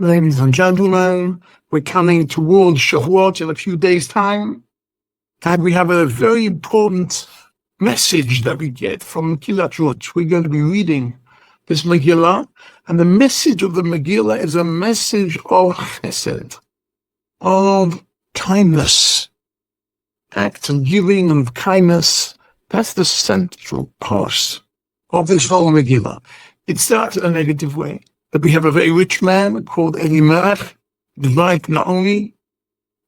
Ladies and gentlemen, we're coming towards Shavuot in a few days' time, and we have a very important message that we get from Megillat Ruth. We're going to be reading this Megillah, and the message of the Megillah is a message of Chesed, of kindness, acts of giving and of kindness. That's the central part of this whole Megillah. It starts in a negative way. That we have a very rich man called Elimelech, his wife Naomi,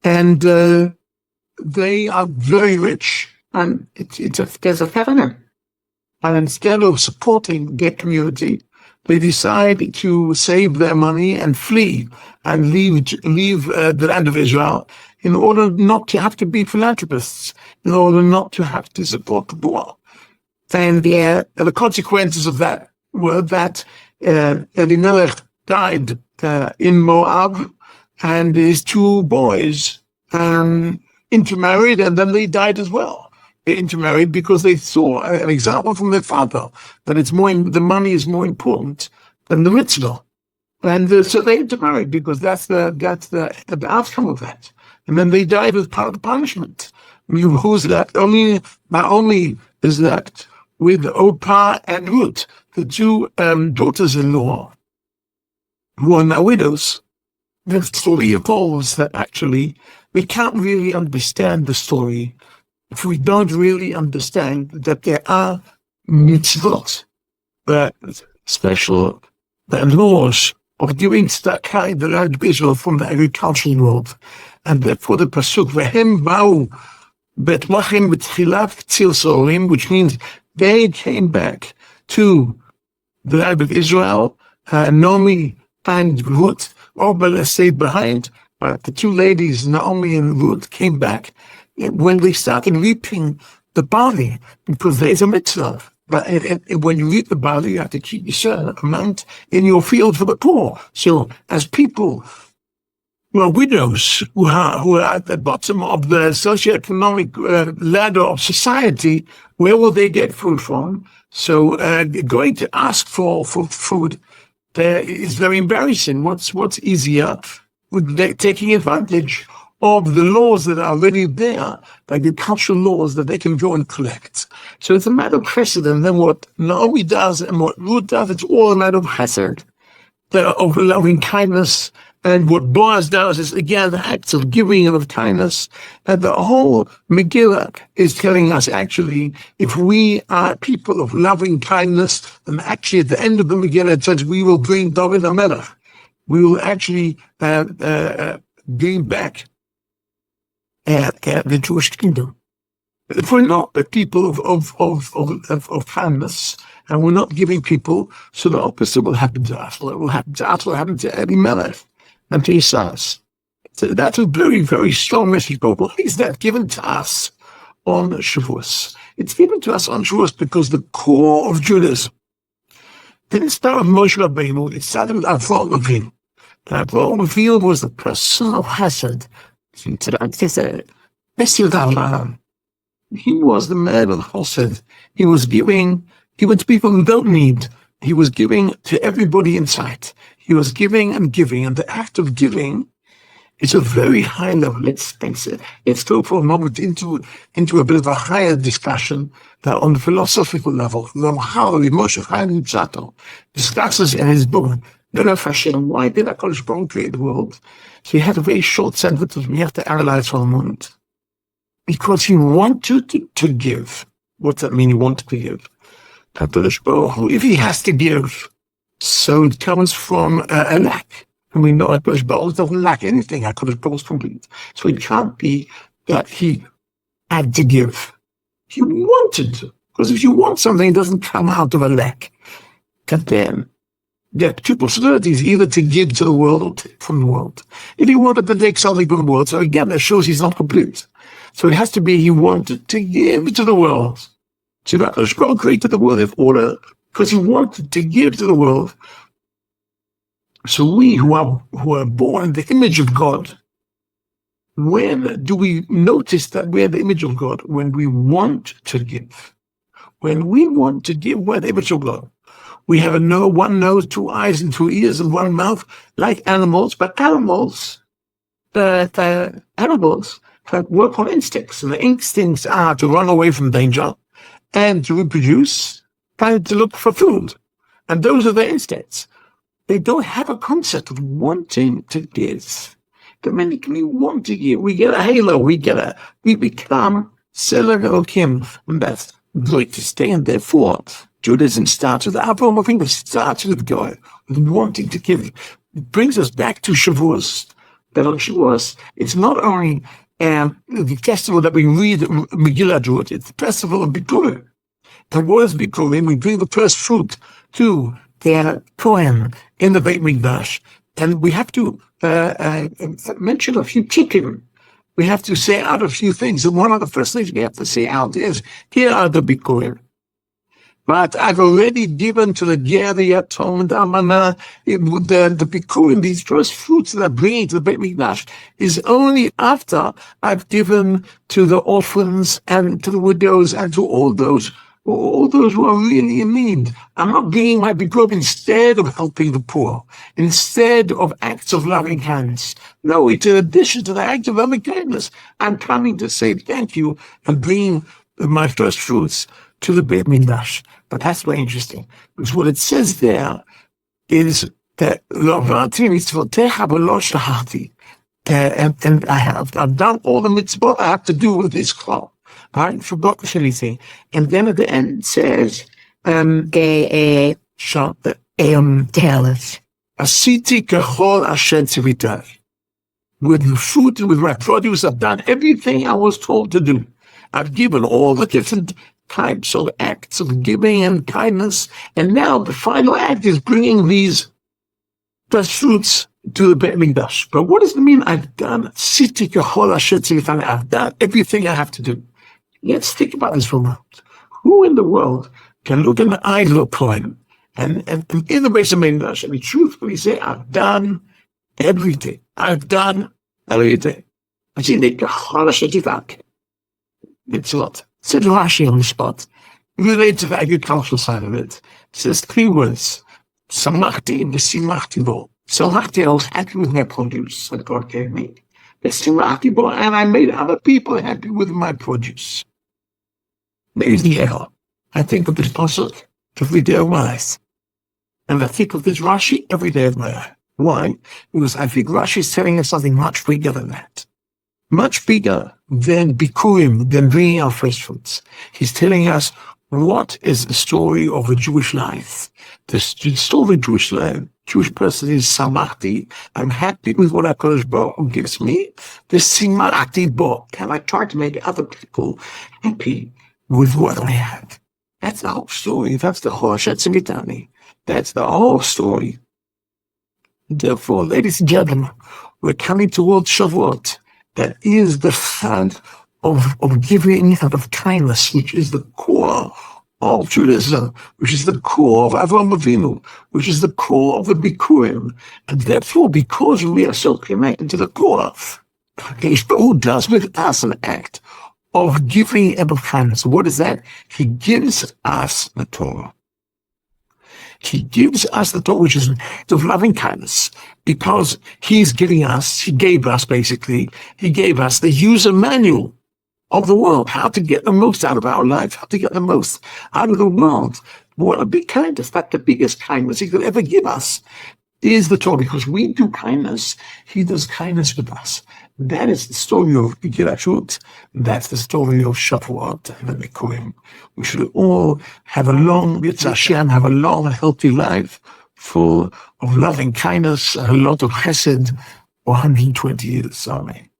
and they are very rich, and there's a famine. And instead of supporting their community, they decide to save their money and flee and leave the land of Israel in order not to have to be philanthropists, in order not to have to support the poor. And the consequences of that were that Elimelech died in Moab, and his two boys intermarried, and then they died as well. They intermarried because they saw an example from their father that the money is more important than the mitzvah, and so they intermarried because that's the outcome of that. And then they died as part of the punishment. Who's that? Not only is that with Orpah and Ruth, the two daughters-in-law who are now widows. The story evolves that actually we can't really understand the story if we don't really understand that there are mitzvot, special laws of giving tzedakah in the land of Israel from the agricultural world. And therefore the pasuk, V'hem ba'u betlachem b'tchilat tzil sorim, which means they came back to the land of Israel. Naomi and Ruth, Orpah stayed behind, but the two ladies, Naomi and Ruth, came back when they started reaping the barley, because there is a mitzvah. But when you reap the barley, you have to keep a certain amount in your field for the poor. So as people who are widows, who are at the bottom of the socioeconomic ladder of society, where will they get food from? So going to ask for food there is very embarrassing. What's easier with taking advantage of the laws that are already there, like the cultural laws that they can go and collect. So it's a matter of chesed, and then what Naomi does and what Ruth does, it's all a matter of chesed, of loving kindness. And what Boaz does is, again, the acts of giving and of kindness. And the whole Megillah is telling us, actually, if we are people of loving kindness, then actually at the end of the Megillah, it says, we will bring David HaMelech. We will actually gain back the Jewish kingdom. If we're not the people of kindness, and we're not giving people, so the opposite will happen to us. What will happen to us will happen to Elimelech and to his sons. So that's a very, very strong message. But why is that given to us on Shavuos? It's given to us on Shavuos because the core of Judaism didn't start with Moshe Rabbeinu. It started with Avraham Avinu. Avraham Avinu was the person of Chesed. He was the man of Chesed. He was giving to people who don't need. He was giving to everybody in sight. He was giving, and the act of giving is a very high level. Let's go for a moment into a bit of a higher discussion that on the philosophical level, Ramchal Moshe Chaim Luzzatto discusses in his book, why did HaKadosh Baruch Hu create the world? So he had a very short sentence we have to analyze for a moment. Because he wanted to give. What's that mean, he wanted to give? HaKadosh Baruch Hu, if he has to give, so it comes from a lack. And we know HaKadosh Baruch Hu doesn't lack anything. HaKadosh Baruch Hu is complete. So it can't be that he had to give. He wanted to. Because if you want something, it doesn't come out of a lack. And then there are two possibilities, either to give to the world or take from the world. If he wanted to take something from the world, so again, that shows he's not complete. So it has to be he wanted to give to the world. So HaKadosh Baruch Hu created the world in order because he wanted to give to the world. So we who are born in the image of God, when do we notice that we are the image of God? When we want to give. When we want to give, we're the image of God. We have one nose, 2 eyes, and 2 ears, and 1 mouth, like animals, but animals that work on instincts. And the instincts are to run away from danger and to reproduce and to look for food. And those are the instincts. They don't have a concept of wanting to give. Dominically want to give. We get a halo. We become Seler Elokim. And that's great to stay. And therefore, Judaism starts with Avraham Avinu, starts with God, with wanting to give. It brings us back to Shavuos. That on Shavuos, it's not only the festival that we read Megillah Druid, it's the festival of Bikurim. And what is Bikurim? We bring the first fruit to the Kohen in the Beit Mikdash, and we have to mention a few tikkun. We have to say out a few things, and one of the first things we have to say out is, here are the Bikurim. But I've already given to the Ger, the Yatom, the Amana, the Bikurim, these first fruits that I'm bringing to the Beit Mikdash, is only after I've given to the orphans and to the widows and to all those who are really in need. I'm not bringing my Bikurim instead of helping the poor, instead of acts of loving kindness. No, it's in addition to the act of loving kindness. I'm coming to say thank you and bringing my first fruits to the Beit Mikdash. But that's very interesting, because what it says there is that and I've done all the mitzvot I have to do with this cloth. I forgot anything. And then at the end it says, Asiti kechol asher tzivitani. With the fruit and with my produce, I've done everything I was told to do. I've given all the different types of acts of giving and kindness, and now the final act is bringing these first fruits to the Beit Mikdash. But what does it mean? I've done I've done everything I have to do. Let's think about this for a moment. Who in the world can look in the eyes of a Kohen and in the Beit Mikdash and truthfully say, I've done everything. I've done everything. It's a lot. Said Rashi on the spot. Related to the agricultural side of it. It says 3 words. Samachti v'simachti bo. Samachti, I was happy with my produce that God gave me. V'simachti bo, and I made other people happy with my produce. There's the error. I think of this pasuk every day of my life. And I think of this Rashi every day of my life. Why? Because I think Rashi is telling us something much bigger than that. Much bigger than Bikurim, than bringing our first fruits. He's telling us what is the story of a Jewish life. The story of Jewish life, Jewish person is Samachti. I'm happy with what HaKadosh Baruch Hu gives me. The Simarati Bo. Can I try to make other people happy with what I have? That's the whole story. That's the whole Shetzivitani. That's the whole story. Therefore, ladies and gentlemen, we're coming towards Shavuot. That is the fad of giving out of kindness, which is the core of Judaism, which is the core of Avraham Avinu, which is the core of the Bikurim. And therefore, because we are so connected to the core, who does with us an act of giving out of kindness. What is that? He gives us the Torah. He gives us the Torah, which is of loving kindness, because he gave us the user manual of the world, how to get the most out of our life, how to get the most out of the world. What a big kindness, that's the biggest kindness he could ever give us, is the Torah, because we do kindness, he does kindness with us. That is the story of Gilashut. That's the story of Shavuot and the Bikurim. We should all have a long, healthy life full of loving kindness, a lot of chesed, 120 years. Amen.